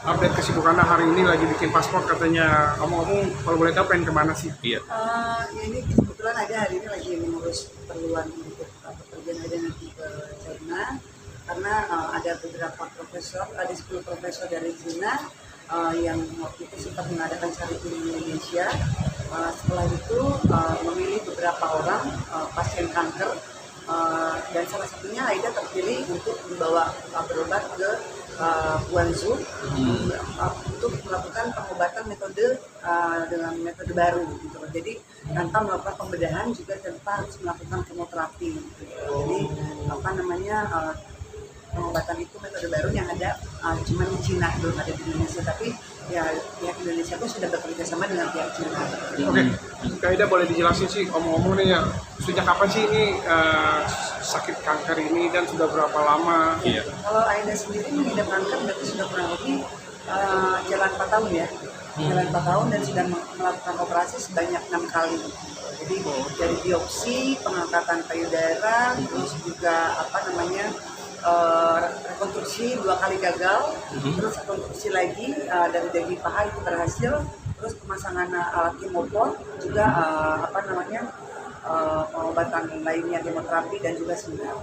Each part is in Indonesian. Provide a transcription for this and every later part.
update kesibukannya hari ini lagi bikin paspor katanya. Ngomong-ngomong, kalau boleh tahu pengen kemana sih? Iya. Ya ini kebetulan ada hari ini lagi mengurus keperluan untuk pekerjaan ada nanti ke China karena ada beberapa profesor, ada 10 profesor dari China yang waktu itu sempat mengadakan charity di Indonesia. Setelah itu memilih beberapa orang pasien kanker dan salah satunya Aida terpilih untuk membawa berobat ke Guangzhou untuk melakukan pengobatan metode dengan metode baru gitu. Jadi tanpa melakukan pembedahan juga tanpa harus melakukan kemoterapi. Gitu. Jadi pengobatan itu metode baru yang ada cuma di Cina, belum ada di Indonesia, tapi ya pihak Indonesia pun sudah bekerja sama dengan pihak Cina. Oke, Kak Aida boleh dijelasin sih, omong-omong nih ya, sejak kapan sih ini sakit kanker ini dan sudah berapa lama? Iya. Kalau Aida sendiri mengidap kanker berarti sudah kurang lebih jalan 4 tahun ya. Jalan 4 tahun dan sudah melakukan operasi sebanyak 6 kali. Jadi dari biopsi, pengangkatan payudara, terus juga rekonstruksi 2 kali gagal, terus rekonstruksi lagi dari daging paha itu berhasil, terus pemasangan alat kemopor juga pengobatan lainnya kemoterapi dan juga sinar.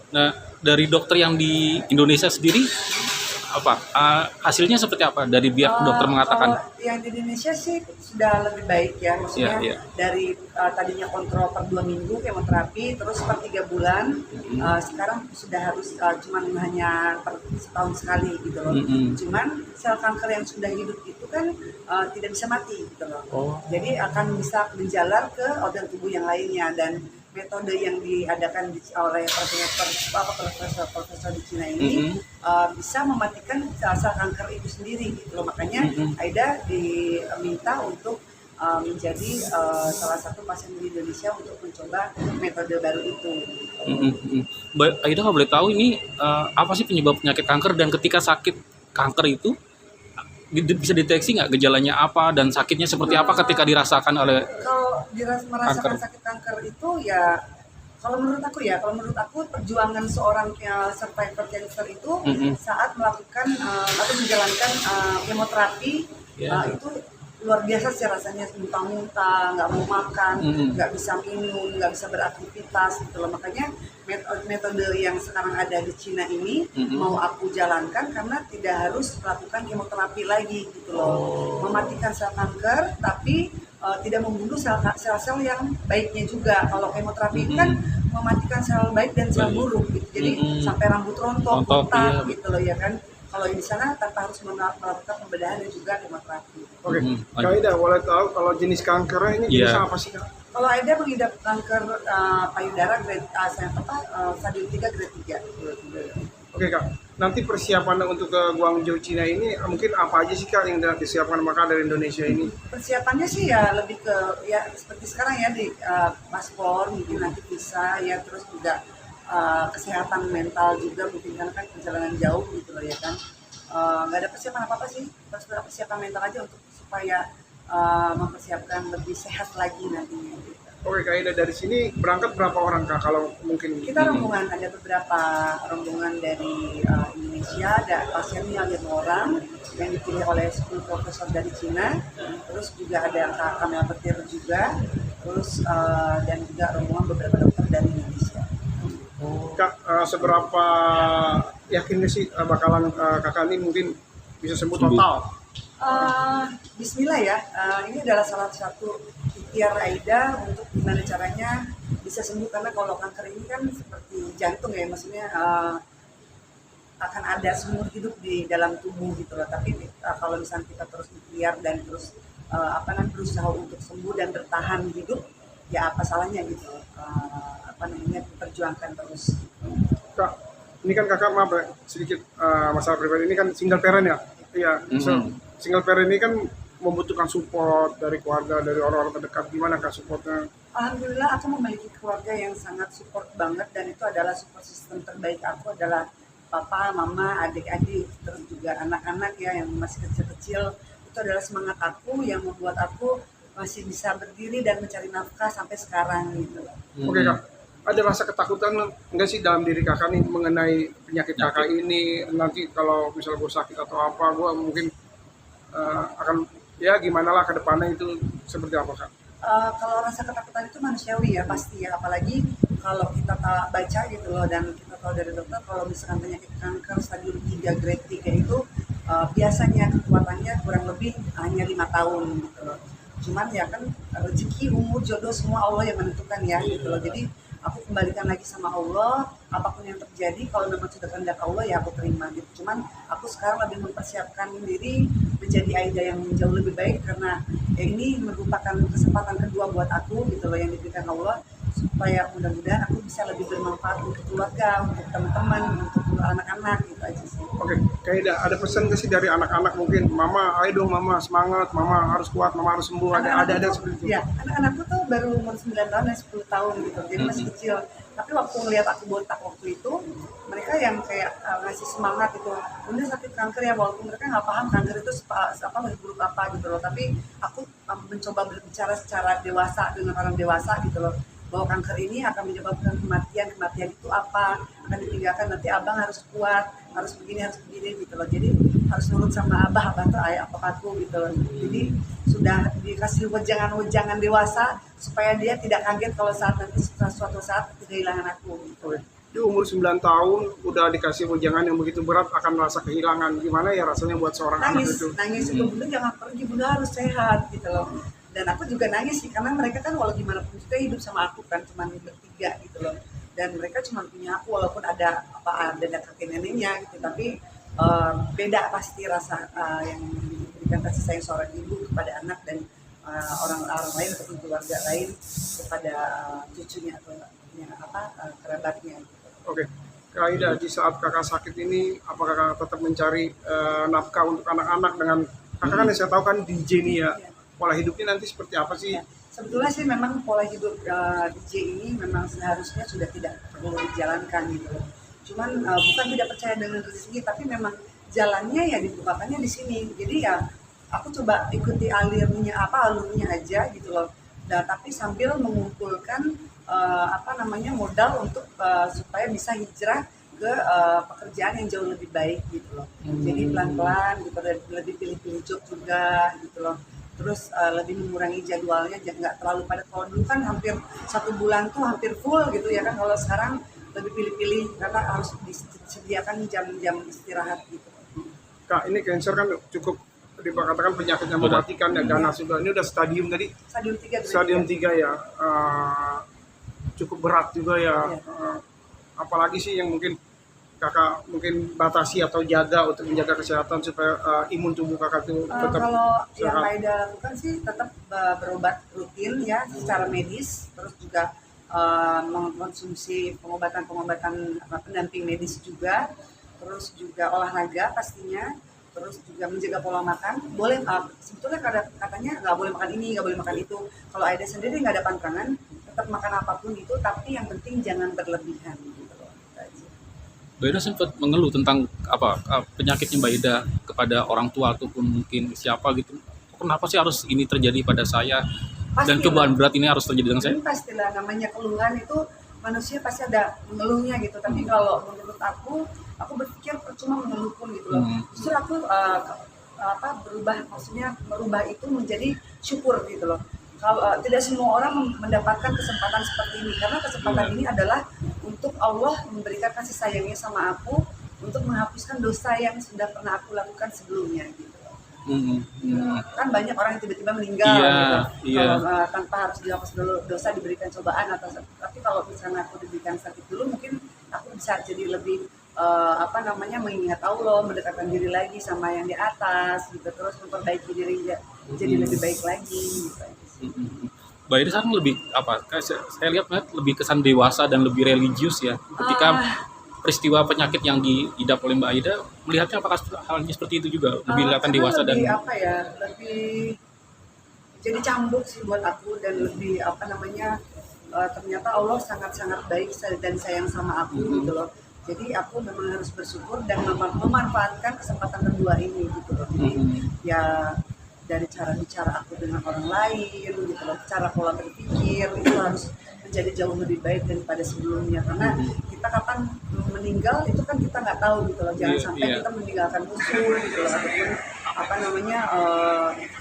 Nah, dari dokter yang di Indonesia sendiri apa hasilnya seperti apa dari pihak dokter mengatakan? Kalau yang di Indonesia sih sudah lebih baik ya, maksudnya Iya. dari tadinya kontrol per 2 minggu kemoterapi, terus per 3 bulan, sekarang sudah harus cuman hanya per setahun sekali gitu loh. Cuman sel kanker yang sudah hidup itu kan tidak bisa mati gitu loh. Jadi akan bisa menjalar ke organ tubuh yang lainnya dan metode yang diadakan oleh profesor di Cina ini bisa mematikan sel kanker itu sendiri gitu loh. Makanya Aida diminta untuk menjadi salah satu pasien di Indonesia untuk mencoba metode baru itu. Aida nggak boleh tahu ini apa sih penyebab penyakit kanker dan ketika sakit kanker itu bisa deteksi nggak gejalanya apa dan sakitnya seperti apa ketika dirasakan oleh Kalau merasakan sakit kanker itu ya, kalau menurut aku perjuangan seorang survivor cancer itu saat melakukan atau menjalankan kemoterapi itu luar biasa sih rasanya, muntah-muntah, nggak mau makan, nggak bisa minum, nggak bisa beraktivitas gitu loh. Makanya metode yang sekarang ada di Cina ini mau aku jalankan karena tidak harus melakukan kemoterapi lagi gitu loh. Mematikan sel kanker tapi tidak membunuh sel-sel yang baiknya juga. Kalau kemoterapi itu kan mematikan sel baik dan sel buruk gitu. Jadi sampai rambut rontok, botak gitu loh ya kan. Kalau di sana tanpa harus melakukan pembedahan dan juga kemoterapi. Oke, Kak Aida boleh tahu kalau jenis kankernya ini jenis apa sih, Kak? Kalau Aida mengidap kanker payudara grade stadium 3 grade 3. Oke, Kak, nanti persiapan untuk ke Guangzhou Cina ini mungkin apa aja sih, Kak, yang disiapkan maka dari Indonesia ini? Persiapannya sih ya lebih ke ya seperti sekarang ya di paspor, mungkin nanti visa ya, terus juga kesehatan mental juga mungkin karena kan perjalanan jauh gitu loh ya kan. Nggak ada persiapan apa-apa sih, persiapan mental aja untuk supaya mempersiapkan lebih sehat lagi nantinya gitu. Oke, Kak Aida, dari sini berangkat berapa orang, Kak, kalau mungkin? Kita rombongan, ada beberapa rombongan dari Indonesia, ada pasiennya 5 orang yang dipilih oleh 10 profesor dari Cina, terus juga ada Kak Kamel Petir juga, terus dan juga rombongan beberapa dokter dari Indonesia. Kak, seberapa yakinnya sih bakalan kakak ini mungkin bisa sembuh total? Bismillah ya, ini adalah salah satu ikhtiar Aida untuk gimana caranya bisa sembuh, karena kalau kanker ini kan seperti jantung ya, maksudnya akan ada seumur hidup di dalam tubuh gitu loh. Tapi kalau misalnya kita terus ikhtiar dan terus berusaha untuk sembuh dan bertahan hidup, ya apa salahnya gitu, perjuangkan terus. Kak, ini kan kakak maaf ya, sedikit masalah pribadi, ini kan single parent ya? Iya, single parent ini kan membutuhkan support dari keluarga, dari orang-orang terdekat. Gimana Kak supportnya? Alhamdulillah aku memiliki keluarga yang sangat support banget, dan itu adalah support system terbaik aku adalah papa, mama, adik-adik, terus juga anak-anak ya yang masih kecil-kecil. Itu adalah semangat aku yang membuat aku masih bisa berdiri dan mencari nafkah sampai sekarang gitu. Oke Kak, ada rasa ketakutan enggak sih dalam diri kakak nih mengenai penyakit kakak ini, nanti kalau misalnya gue sakit atau apa, gue mungkin akan ya gimana lah ke depannya, itu seperti apa kak? Kalau rasa ketakutan itu manusiawi ya pasti ya, apalagi kalau kita tak baca gitu loh, dan kita tahu dari dokter kalau misalkan penyakit kanker stadium 3 grade 3 itu biasanya kekuatannya kurang lebih hanya 5 tahun gitu loh. Cuman ya kan rezeki, umur, jodoh semua Allah yang menentukan ya gitu loh. Jadi aku kembalikan lagi sama Allah, apapun yang terjadi kalau memang sudah kehendak Allah ya aku terima gitu. Cuman aku sekarang lebih mempersiapkan diri menjadi Aida yang jauh lebih baik, karena ya ini merupakan kesempatan kedua buat aku gitu loh yang diberikan Allah, supaya mudah-mudahan aku bisa lebih bermanfaat untuk keluarga, untuk teman-teman, untuk anak-anak gitu aja sih. Oke, kayak ada pesan nggak sih dari anak-anak, mungkin mama ayo dong mama semangat, mama harus kuat, mama harus sembuh, ada seperti itu? Ya, anak-anakku tuh baru umur 9 tahun dan 10 tahun gitu, jadi masih kecil. Tapi waktu ngeliat aku botak waktu itu, mereka yang kayak ngasih semangat gitu. Bunda sakit kanker ya, walaupun mereka nggak paham kanker itu buruk apa gitu loh. Tapi aku mencoba berbicara secara dewasa dengan orang dewasa gitu loh, bahwa kanker ini akan menyebabkan kematian itu apa, akan ditinggalkan, nanti abang harus kuat, harus begini gitu loh. Jadi harus nurut sama abah tuh ayah papaku gitu loh. Jadi sudah dikasih wejangan dewasa supaya dia tidak kaget kalau suatu saat kehilangan aku gitu. Oke. Di umur 9 tahun udah dikasih wejangan yang begitu berat, akan merasa kehilangan, gimana ya rasanya buat seorang anak itu? Nangis itu, bunda jangan pergi, bunda harus sehat gitu loh. Dan aku juga nangis sih, karena mereka kan walau gimana pun juga hidup sama aku kan, cuma bertiga gitu loh. Dan mereka cuma punya aku, walaupun ada kakek neneknya gitu, tapi beda pasti rasa yang diberikan kasih sayang seorang ibu kepada anak, dan orang-orang lain ataupun keluarga lain kepada cucunya atau kerabatnya gitu. Oke, Kak Aida, di saat kakak sakit ini, apakah kakak tetap mencari nafkah untuk anak-anak dengan kakak kan saya tahu kan DJ nih ya, pola hidupnya nanti seperti apa sih? Ya, sebetulnya sih memang pola hidup DJ ini memang seharusnya sudah tidak perlu dijalankan gitu. Cuman bukan tidak percaya dengan rezeki, tapi memang jalannya ya dibukakannya di sini. Jadi ya aku coba ikuti alurnya aja gitu loh. Dan tapi sambil mengumpulkan modal untuk supaya bisa hijrah ke pekerjaan yang jauh lebih baik gitu loh. Jadi pelan-pelan gitu, lebih pilih-pilih job juga gitu loh. Terus lebih mengurangi jadwalnya, nggak terlalu padat. Kalau dulu kan hampir 1 bulan tuh hampir full gitu ya kan, kalau sekarang lebih pilih-pilih karena harus disediakan jam-jam istirahat gitu. Kak, ini cancer kan cukup dikatakan penyakit yang mematikan ya, ganas juga. Ini udah stadium tadi? Stadium 3 ya. Cukup berat juga ya. Apalagi sih yang mungkin kakak mungkin batasi atau jaga untuk menjaga kesehatan supaya imun tubuh kakak itu tetap kalau sehat? yang Aida lakukan sih tetap berobat rutin ya secara medis, terus juga mengkonsumsi pengobatan pendamping medis juga, terus juga olahraga pastinya, terus juga menjaga pola makan. Boleh sebetulnya katanya nggak boleh makan ini, nggak boleh makan itu. Kalau Aida sendiri nggak ada pantangan, tetap makan apapun itu, tapi yang penting jangan berlebihan gitu loh. Mbak Ida sempat mengeluh tentang penyakitnya Mbak Ida kepada orang tua ataupun mungkin siapa gitu. Kenapa sih harus ini terjadi pada saya? Dan cobaan berat ini harus terjadi dengan saya? Pastilah, namanya keluhan itu manusia pasti ada mengeluhnya gitu. Tapi kalau menurut aku berpikir percuma mengeluh pun gitu loh. Justru aku berubah, maksudnya merubah itu menjadi syukur gitu loh. Kalau tidak semua orang mendapatkan kesempatan seperti ini, karena kesempatan ini adalah untuk Allah memberikan kasih sayangnya sama aku, untuk menghapuskan dosa yang sudah pernah aku lakukan sebelumnya gitu. Kan banyak orang yang tiba-tiba meninggal gitu. Kalau tanpa harus dihapus dulu dosa, diberikan cobaan tapi kalau misalnya aku diberikan sakit dulu, mungkin aku bisa jadi lebih mengingat Allah, mendekatkan diri lagi sama yang di atas gitu, terus memperbaiki diri jadi lebih baik lagi gitu. Mbak Ida sekarang lebih saya lihat lebih kesan dewasa dan lebih religius ya ketika peristiwa penyakit yang diidap oleh Mbak Ida, melihatnya apakah halnya seperti itu juga, lebih kelihatan dewasa lebih, dan lebih jadi cambuk sih buat aku, dan lebih ternyata Allah sangat-sangat baik dan sayang sama aku gitu loh. Jadi aku memang harus bersyukur dan memanfaatkan kesempatan kedua ini gitu loh. Jadi ya dari cara bicara aku dengan orang lain gitu loh, cara pola berpikir itu harus menjadi jauh lebih baik daripada sebelumnya, karena kita kapan meninggal itu kan kita nggak tahu gitu loh, jangan sampai kita meninggalkan musuh gitu loh, ataupun apa namanya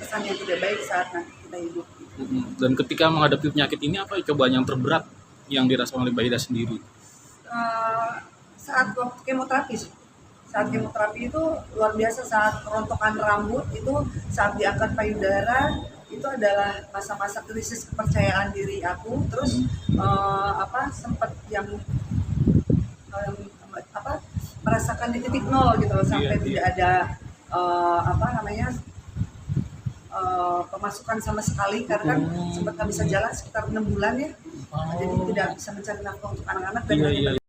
kesan yang tidak baik saat nanti kita hidup. Dan ketika menghadapi penyakit ini, apa cobaan yang terberat yang dirasakan oleh Mbak Ida sendiri? Saat waktu kemoterapi sih. Saat kemoterapi itu luar biasa, saat rontokan rambut itu, saat diangkat payudara itu adalah masa-masa krisis kepercayaan diri aku. Terus sempat yang merasakan di titik nol gitu loh, sampai tidak ada pemasukan sama sekali, karena kan sempat nggak bisa jalan sekitar 6 bulan ya. Jadi tidak bisa mencari nafkah untuk anak-anak dan